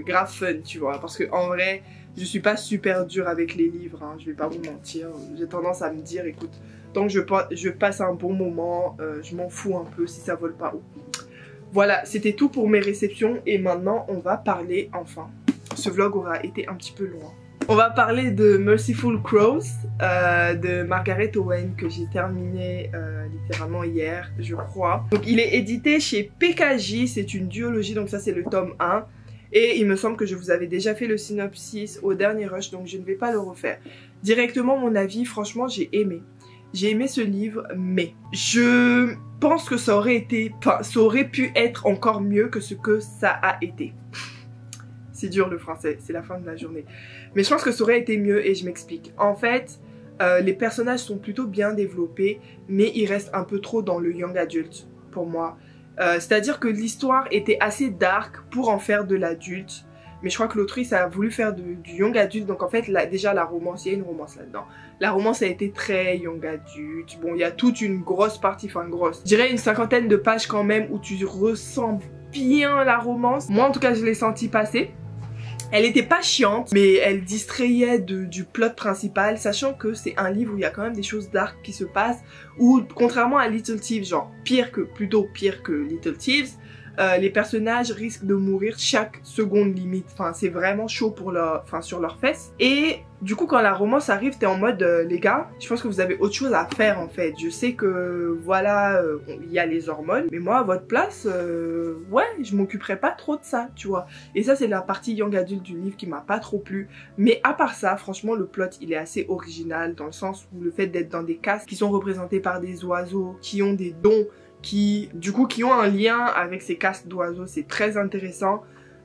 grave fun tu vois, parce que en vrai je suis pas super dure avec les livres, hein, je vais pas vous mentir. J'ai tendance à me dire écoute, tant que je passe un bon moment, je m'en fous un peu si ça vole pas haut. Voilà, c'était tout pour mes réceptions et maintenant on va parler enfin. Ce vlog aura été un petit peu loin. On va parler de Merciful Crows de Margaret Owen que j'ai terminé littéralement hier, je crois. Donc il est édité chez PKJ, c'est une duologie, donc ça c'est le tome 1. Et il me semble que je vous avais déjà fait le synopsis au dernier rush, donc je ne vais pas le refaire. Directement mon avis, franchement j'ai aimé. J'ai aimé ce livre, mais je pense que ça aurait pu être encore mieux que ce que ça a été. C'est dur le français, c'est la fin de la journée. Mais je pense que ça aurait été mieux et je m'explique. En fait, les personnages sont plutôt bien développés, mais ils restent un peu trop dans le young adult pour moi. C'est-à-dire que l'histoire était assez dark pour en faire de l'adulte. Mais je crois que l'autrice a voulu faire du young adulte. Donc en fait, déjà la romance, il y a une romance là-dedans. La romance a été très young adulte. Bon, il y a toute une grosse partie, enfin grosse. Je dirais une 50aine de pages quand même où tu ressens bien la romance. Moi en tout cas, je l'ai senti passer. Elle était pas chiante, mais elle distrayait du plot principal, sachant que c'est un livre où il y a quand même des choses dark qui se passent, où contrairement à Little Thieves, genre plutôt pire que Little Thieves, Les personnages risquent de mourir chaque seconde limite. Enfin, c'est vraiment chaud pour sur leurs fesses. Et du coup, quand la romance arrive, t'es en mode les gars, je pense que vous avez autre chose à faire en fait. Je sais que voilà, il y a les hormones, mais moi à votre place, ouais, je m'occuperai pas trop de ça, tu vois. Et ça, c'est la partie young adulte du livre qui m'a pas trop plu. Mais à part ça, franchement, le plot il est assez original dans le sens où le fait d'être dans des castes qui sont représentés par des oiseaux, qui ont des dons, qui ont un lien avec ces castes d'oiseaux, c'est très intéressant.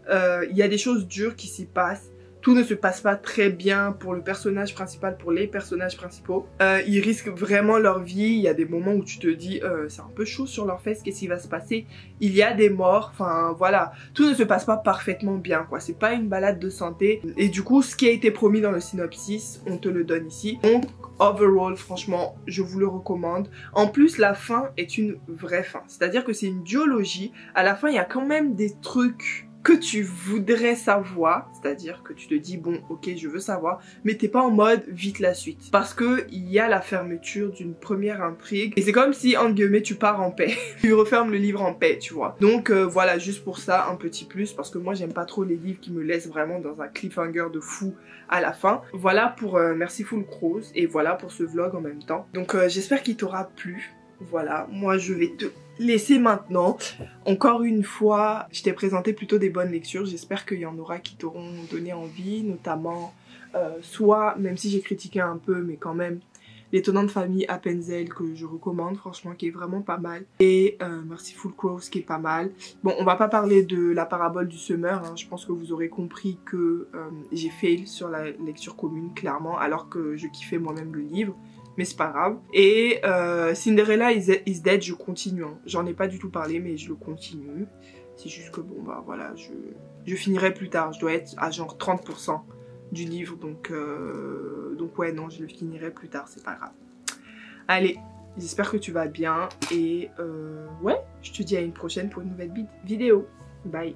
Il y a des choses dures qui s'y passent. Tout ne se passe pas très bien pour le personnage principal, pour les personnages principaux. Ils risquent vraiment leur vie. Il y a des moments où tu te dis, c'est un peu chaud sur leurs fesses, qu'est-ce qui va se passer? Il y a des morts, enfin voilà. Tout ne se passe pas parfaitement bien, quoi. C'est pas une balade de santé. Et du coup, ce qui a été promis dans le synopsis, on te le donne ici. Donc, overall, franchement, je vous le recommande. En plus, la fin est une vraie fin. C'est-à-dire que c'est une duologie. À la fin, il y a quand même des trucs que tu voudrais savoir, c'est-à-dire que tu te dis bon ok je veux savoir, mais t'es pas en mode vite la suite, parce que il y a la fermeture d'une première intrigue et c'est comme si entre guillemets tu pars en paix, tu refermes le livre en paix, tu vois. Donc voilà, juste pour ça un petit plus, parce que moi j'aime pas trop les livres qui me laissent vraiment dans un cliffhanger de fou à la fin. Voilà pour Merciful Crows et voilà pour ce vlog en même temps. Donc j'espère qu'il t'aura plu. Voilà, moi je vais te laisser maintenant. Encore une fois, je t'ai présenté plutôt des bonnes lectures. J'espère qu'il y en aura qui t'auront donné envie, notamment soit, même si j'ai critiqué un peu, mais quand même, L'étonnante famille Appenzell que je recommande, franchement, qui est vraiment pas mal. Et Merciful Crows qui est pas mal. Bon, on va pas parler de la parabole du semeur, hein. Je pense que vous aurez compris que j'ai fail sur la lecture commune, clairement, alors que je kiffais moi-même le livre. Mais c'est pas grave. Et Cinderella is Dead, je continue. Hein. J'en ai pas du tout parlé, mais je le continue. C'est juste que bon, bah voilà, je finirai plus tard. Je dois être à genre 30% du livre. Donc ouais, non, je le finirai plus tard, c'est pas grave. Allez, j'espère que tu vas bien. Et ouais, je te dis à une prochaine pour une nouvelle vidéo. Bye.